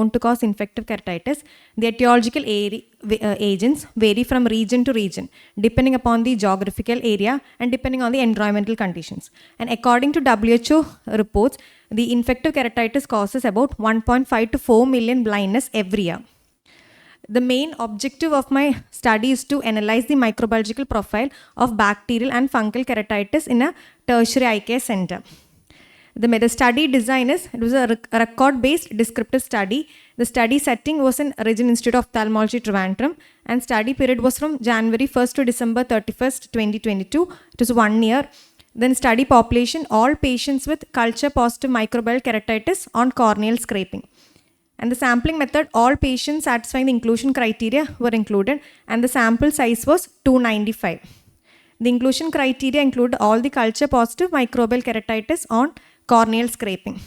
known to cause infective keratitis. The etiological agents vary from region to region, depending upon the geographical area and depending on the environmental conditions. And according to WHO reports, the infective keratitis causes about 1.5 to 4 million blindness every year. The main objective of my study is to analyze the microbiological profile of bacterial and fungal keratitis in a tertiary eye care center. The study design it was a record-based descriptive study. The study setting was in Regional Institute of Ophthalmology, Trivandrum, and study period was from January 1st to December 31st, 2022. It was 1 year. Then study population, all patients with culture-positive microbial keratitis on corneal scraping. And the sampling method, all patients satisfying the inclusion criteria were included, and the sample size was 295. The inclusion criteria included all the culture-positive microbial keratitis on corneal scraping.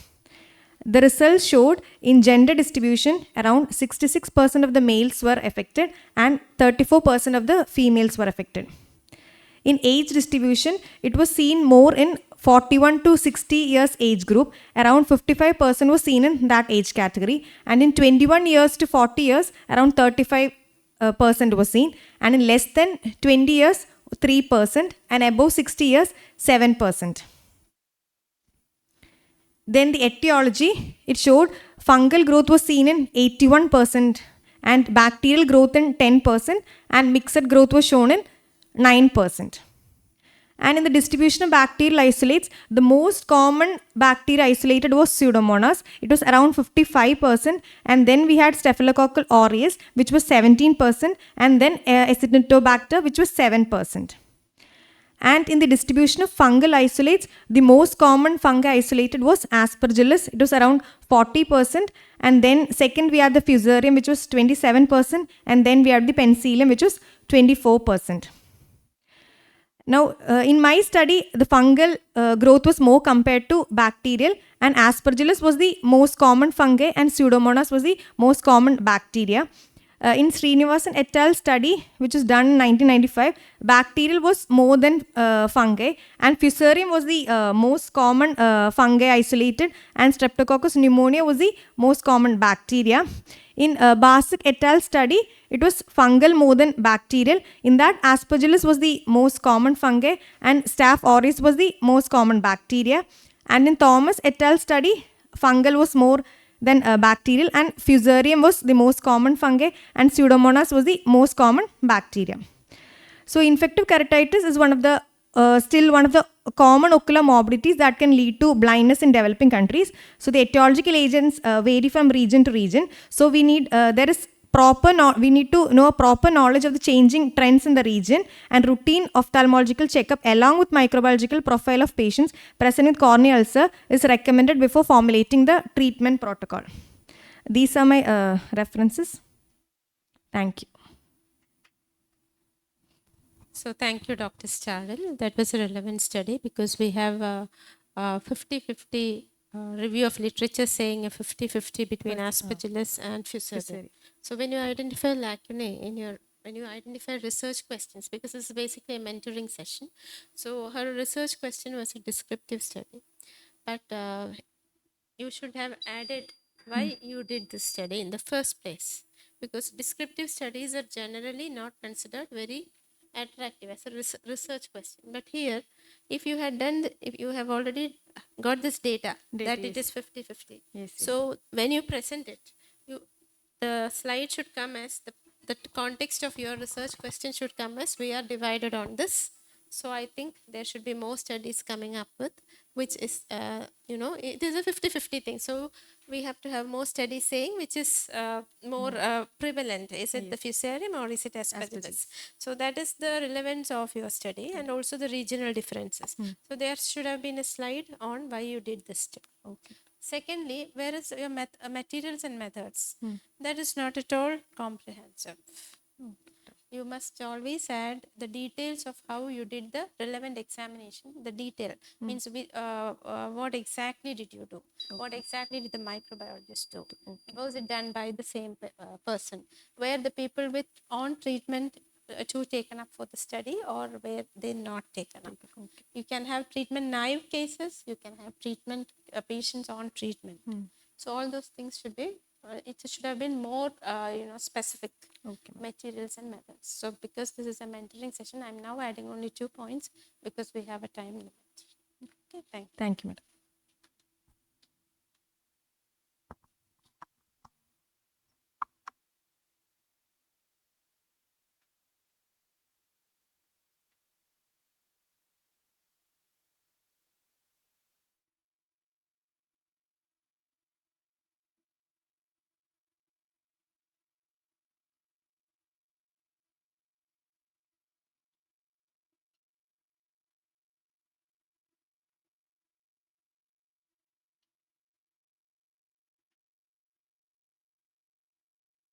The results showed in gender distribution, around 66% of the males were affected and 34% of the females were affected. In age distribution, it was seen more in 41 to 60 years age group. Around 55% was seen in that age category. And in 21 years to 40 years, around 35% was seen. And in less than 20 years, 3%. And above 60 years, 7%. Then the etiology, it showed fungal growth was seen in 81% and bacterial growth in 10% and mixed growth was shown in 9%. And in the distribution of bacterial isolates, the most common bacteria isolated was Pseudomonas. It was around 55%. And then we had Staphylococcal aureus, which was 17%. And then Acinetobacter, which was 7%. And in the distribution of fungal isolates, the most common fungi isolated was Aspergillus. It was around 40%. And then second, we had the Fusarium, which was 27%. And then we had the Penicillium, which was 24%. Now, in my study, the fungal growth was more compared to bacterial, and Aspergillus was the most common fungi and Pseudomonas was the most common bacteria. In Srinivasan et al. Study, which was done in 1995, bacterial was more than fungi, and Fusarium was the most common fungi isolated, and Streptococcus pneumonia was the most common bacteria. In Basic et al. Study, it was fungal more than bacterial. In that, Aspergillus was the most common fungi and Staph aureus was the most common bacteria. And in Thomas et al. Study, fungal was more than bacterial and Fusarium was the most common fungi and Pseudomonas was the most common bacteria. So infective keratitis is still one of the common ocular morbidities that can lead to blindness in developing countries. So the etiological agents vary from region to region. So we need we need to know a proper knowledge of the changing trends in the region, and routine ophthalmological checkup along with microbiological profile of patients present with corneal ulcer is recommended before formulating the treatment protocol. These are my references. Thank you. So thank you, Dr. Starrell. That was a relevant study because we have a 50-50 review of literature saying a 50-50 between Aspergillus and Fusarium. So when you identify lacunae when you identify research questions, because this is basically a mentoring session. So her research question was a descriptive study, but you should have added why you did this study in the first place, because descriptive studies are generally not considered very attractive as a research question. But here, if you have already got this data that it is 50-50. Yes, so when you present it, the slide should come as the context of your research question should come as we are divided on this. So I think there should be more studies coming up with, which is, it is a 50-50 thing. So we have to have more studies saying which is more prevalent. Is it the Fusarium or is it Aspergillus? So that is the relevance of your study and also the regional differences. So there should have been a slide on why you did this study. Okay. Secondly, where is your materials and methods? That is not at all comprehensive. You must always add the details of how you did the relevant examination. The detail means what exactly did you do? What exactly did the microbiologist do? Was it done by the same person? Were the people with on treatment taken up for the study, or were they not taken up? You can have treatment naive cases. You can have treatment patients on treatment. So all those things should be It should have been more, specific Okay, ma'am. materials and methods. So because this is a mentoring session, I'm now adding only 2 points because we have a time limit. Okay, thank you. Thank you, madam.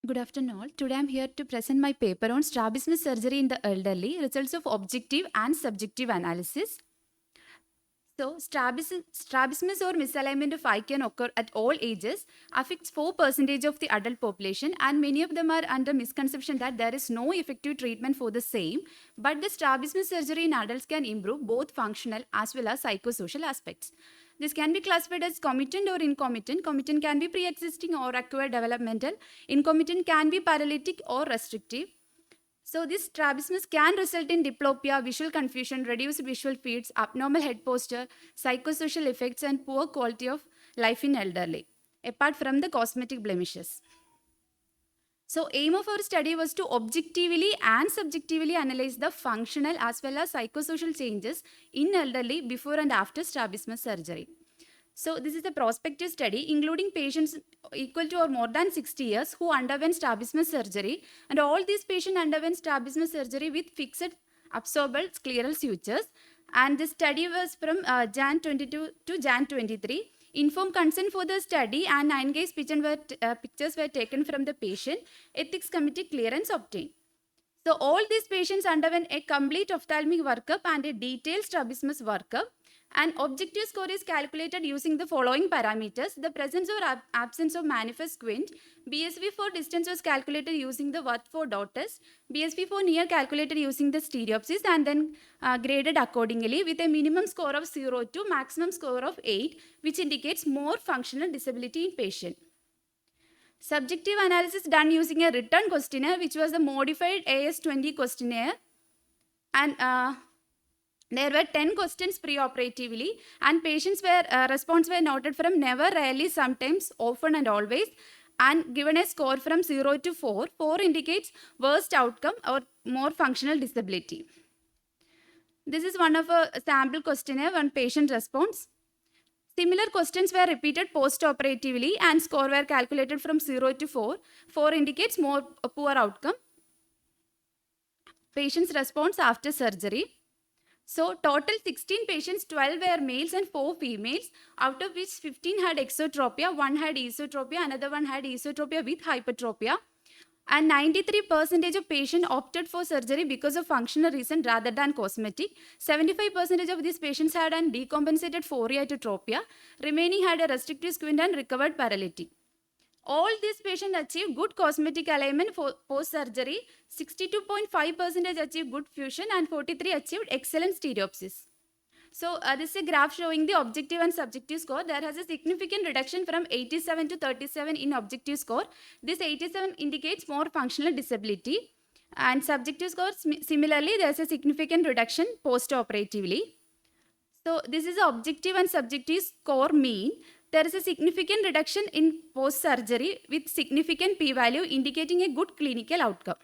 Good afternoon all. Today I'm here to present my paper on strabismus surgery in the elderly, results of objective and subjective analysis. So, strabismus or misalignment of eye can occur at all ages, affects 4% of the adult population, and many of them are under misconception that there is no effective treatment for the same. But the strabismus surgery in adults can improve both functional as well as psychosocial aspects. This can be classified as committant or incomitant. Committant can be pre-existing or acquired developmental. Incomitant can be paralytic or restrictive. So this strabismus can result in diplopia, visual confusion, reduced visual fields, abnormal head posture, psychosocial effects, and poor quality of life in elderly, apart from the cosmetic blemishes. So aim of our study was to objectively and subjectively analyze the functional as well as psychosocial changes in elderly before and after strabismus surgery. So this is a prospective study including patients equal to or more than 60 years who underwent strabismus surgery, and all these patients underwent strabismus surgery with fixed absorbable scleral sutures, and the study was from Jan 22 to Jan 23. Informed consent for the study and 9 case pictures were taken from the patient. Ethics committee clearance obtained. So all these patients underwent a complete ophthalmic workup and a detailed strabismus workup. An objective score is calculated using the following parameters: the presence or absence of manifest squint. BSV for distance was calculated using the Worth dot test. BSV for near calculated using the stereopsis, and then graded accordingly with a minimum score of 0 to maximum score of 8, which indicates more functional disability in patient. Subjective analysis done using a written questionnaire, which was the modified AS20 questionnaire, and there were 10 questions pre-operatively, and patients were response were noted from never, rarely, sometimes, often, and always, and given a score from 0 to 4. 4 indicates worst outcome or more functional disability. This is one of a sample questionnaire, one patient response. Similar questions were repeated post-operatively and score were calculated from 0 to 4. 4 indicates more poor outcome. Patient's response after surgery. So total 16 patients, 12 were males and 4 females, out of which 15 had exotropia, 1 had esotropia, another one had esotropia with hypertropia. And 93% of patients opted for surgery because of functional reason rather than cosmetic. 75% of these patients had an decompensated phoreatotropia. Remaining had a restrictive squint and recovered paralytic. All these patients achieved good cosmetic alignment for post-surgery. 62.5% achieved good fusion and 43 achieved excellent stereopsis. So this is a graph showing the objective and subjective score. There has a significant reduction from 87 to 37 in objective score. This 87 indicates more functional disability. And subjective score, similarly, there is a significant reduction post-operatively. So this is the objective and subjective score mean. There is a significant reduction in post-surgery with significant p-value indicating a good clinical outcome.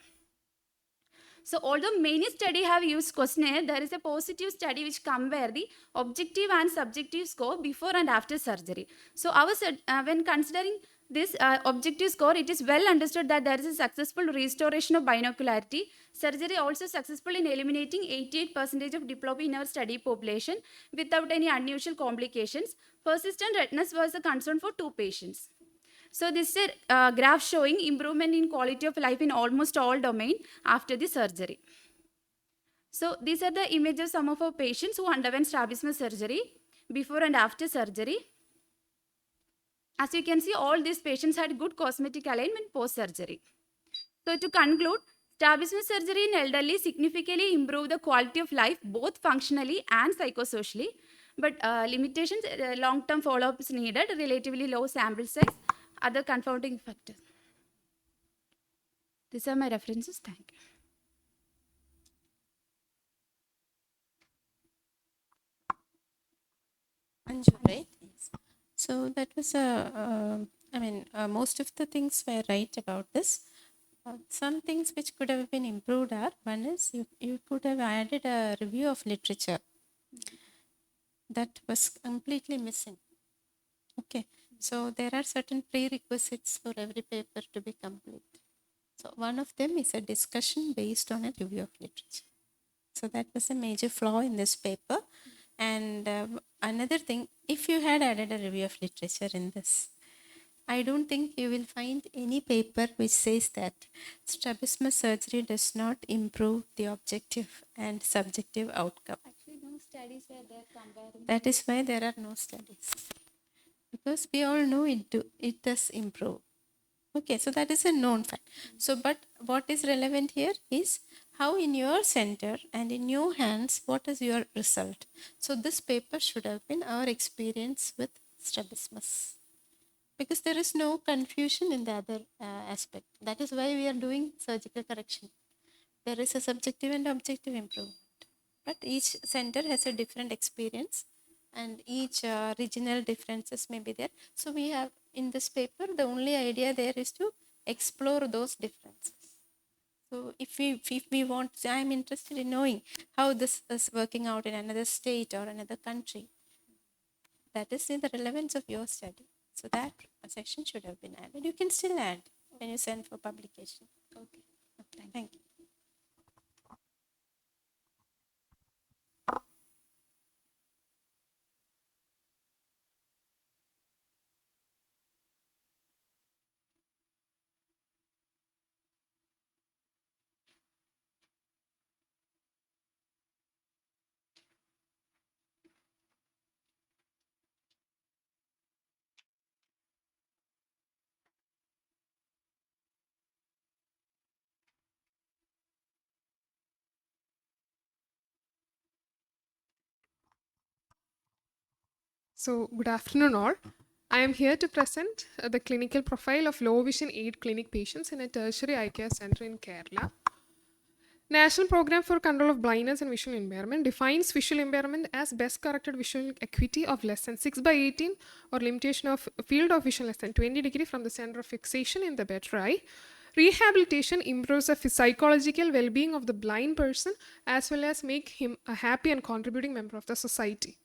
So although many studies have used questionnaire, there is a positive study which compare the objective and subjective score before and after surgery. So when considering this objective score, it is well understood that there is a successful restoration of binocularity. Surgery also successful in eliminating 88% of diplopia in our study population without any unusual complications. Persistent redness was a concern for 2 patients. So this is a graph showing improvement in quality of life in almost all domain after the surgery. So these are the images of some of our patients who underwent strabismus surgery before and after surgery. As you can see, all these patients had good cosmetic alignment post-surgery. So to conclude, strabismus surgery in elderly significantly improve the quality of life both functionally and psychosocially. But limitations, long-term follow-up is needed, relatively low sample size, other confounding factors. These are my references. Thank you. Anju, right? Yes. So that was most of the things were right about this. Some things which could have been improved are, one is you could have added a review of literature. That was completely missing. Okay. So there are certain prerequisites for every paper to be complete. So one of them is a discussion based on a review of literature. So that was a major flaw in this paper. And another thing, if you had added a review of literature in this, I don't think you will find any paper which says that strabismus surgery does not improve the objective and subjective outcome. Actually, no studies were there comparing. That is why there are no studies. Because we all know it does improve. Okay, so that is a known fact. So, but what is relevant here is how in your center and in your hands, what is your result? So, this paper should have been our experience with strabismus. Because there is no confusion in the other aspect. That is why we are doing surgical correction. There is a subjective and objective improvement. But each center has a different experience and each regional differences may be there. So we have in this paper, the only idea there is to explore those differences. So if we want, I'm interested in knowing how this is working out in another state or another country. That is in the relevance of your study. So that section should have been added. You can still add when you send for publication. Okay. Thank you. So, good afternoon, all. I am here to present the clinical profile of low vision aid clinic patients in a tertiary eye care center in Kerala. National Program for Control of Blindness and Visual Impairment defines visual impairment as best corrected visual acuity of less than 6 by 18 or limitation of field of vision less than 20 degree from the center of fixation in the better eye. Rehabilitation improves the psychological well-being of the blind person as well as make him a happy and contributing member of the society.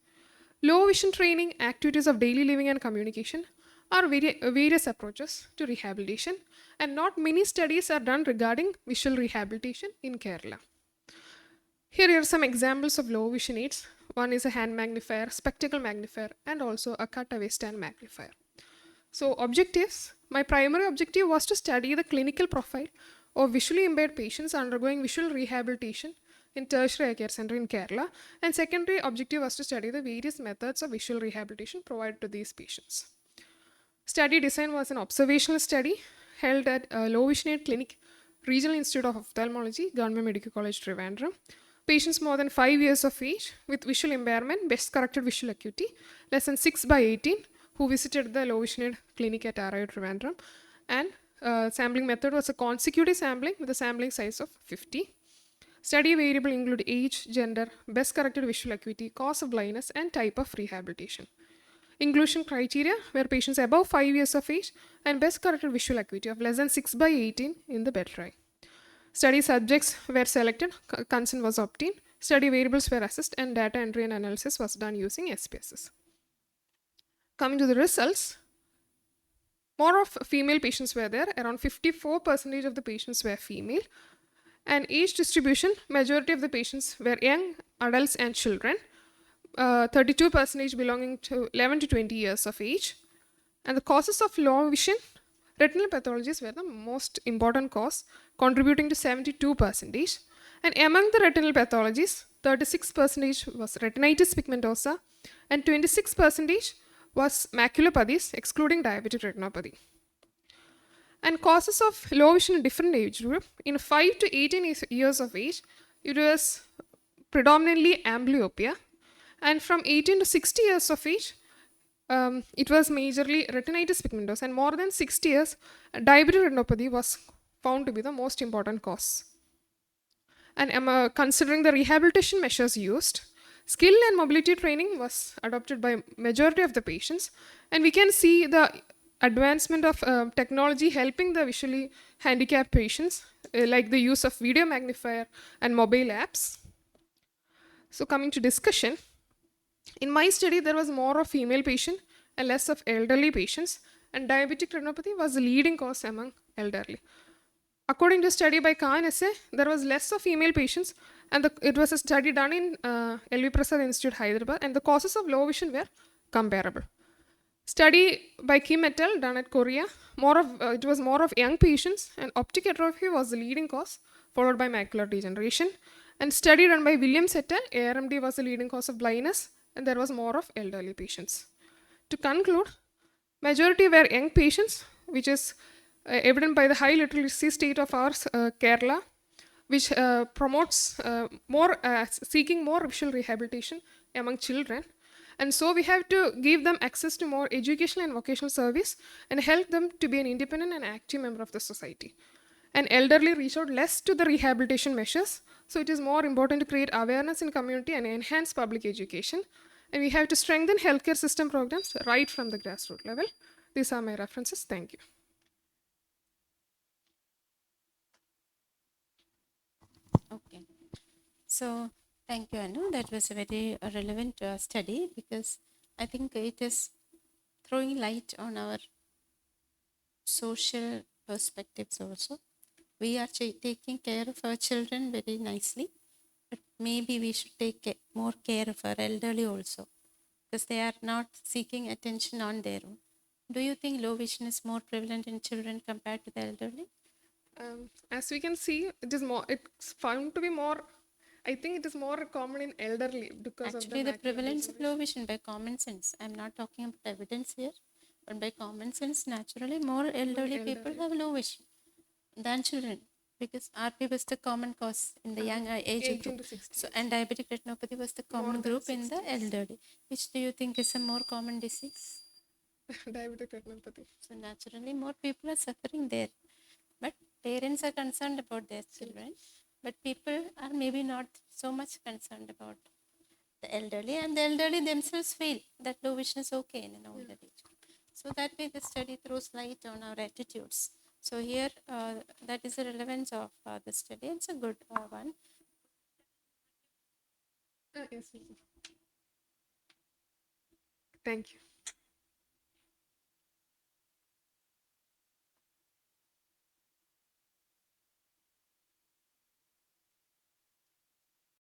Low vision training, activities of daily living and communication are various approaches to rehabilitation, and not many studies are done regarding visual rehabilitation in Kerala. Here are some examples of low vision aids. One is a hand magnifier, spectacle magnifier, and also a cutaway stand magnifier. So objectives, my primary objective was to study the clinical profile of visually impaired patients undergoing visual rehabilitation in tertiary eye care center in Kerala, and secondary objective was to study the various methods of visual rehabilitation provided to these patients. Study design was an observational study held at Low Vision Aid Clinic, Regional Institute of Ophthalmology, Government Medical College, Trivandrum. Patients more than 5 years of age with visual impairment, best corrected visual acuity, less than 6 by 18, who visited the Low Vision Aid Clinic at RIO Trivandrum. And sampling method was a consecutive sampling with a sampling size of 50. Study variable include age, gender, best corrected visual acuity, cause of blindness, and type of rehabilitation. Inclusion criteria were patients above 5 years of age and best corrected visual acuity of less than 6 by 18 in the better eye. Study subjects were selected, consent was obtained, study variables were assessed, and data entry and analysis was done using SPSS. Coming to the results, more of female patients were there, around 54% of the patients were female. And age distribution, majority of the patients were young adults and children, 32% belonging to 11 to 20 years of age. And the causes of low vision, retinal pathologies were the most important cause, contributing to 72%. And among the retinal pathologies, 36% was retinitis pigmentosa and 26% was maculopathies, excluding diabetic retinopathy. And causes of low vision in different age group, in 5 to 18 years of age, it was predominantly amblyopia. And from 18 to 60 years of age, It was majorly retinitis pigmentosa, and more than 60 years, diabetic retinopathy was found to be the most important cause. And considering the rehabilitation measures used, skill and mobility training was adopted by majority of the patients, and we can see the advancement of technology helping the visually handicapped patients, like the use of video magnifier and mobile apps. So coming to discussion, in my study there was more of female patient and less of elderly patients, and diabetic retinopathy was the leading cause among elderly. According to a study by Khan essay, there was less of female patients, and it was a study done in LV Prasad Institute, Hyderabad, and the causes of low vision were comparable. Study by Kim et al. Done at Korea, it was more of young patients, and optic atrophy was the leading cause, followed by macular degeneration. And study done by Williams et al. ARMD was the leading cause of blindness, and there was more of elderly patients. To conclude, majority were young patients, which is evident by the high literacy state of our Kerala, which promotes seeking more visual rehabilitation among children. And so we have to give them access to more educational and vocational service and help them to be an independent and active member of the society. And elderly reach out less to the rehabilitation measures, so it is more important to create awareness in community and enhance public education. And we have to strengthen healthcare system programs right from the grassroots level. These are my references. Thank you. Okay. So thank you, Anu. That was a very relevant study because I think it is throwing light on our social perspectives also. We are taking care of our children very nicely, but maybe we should take more care of our elderly also because they are not seeking attention on their own. Do you think low vision is more prevalent in children compared to the elderly? As we can see, it is more. It's found to be more. I think it is more common in elderly because Actually, of the the prevalence of low vision by common sense. I'm not talking about evidence here, but by common sense, naturally, more elderly people have low vision than children because RP was the common cause in the young age 18 group. to 60. So, and diabetic retinopathy was the common than group in the elderly. Which do you think is a more common disease? Diabetic retinopathy. So, naturally, more people are suffering there. But parents are concerned about their children, but people are maybe not so much concerned about the elderly, and the elderly themselves feel that low vision is okay in an older age. So that way the study throws light on our attitudes. So here that is the relevance of the study. It's a good one. Yes. Thank you.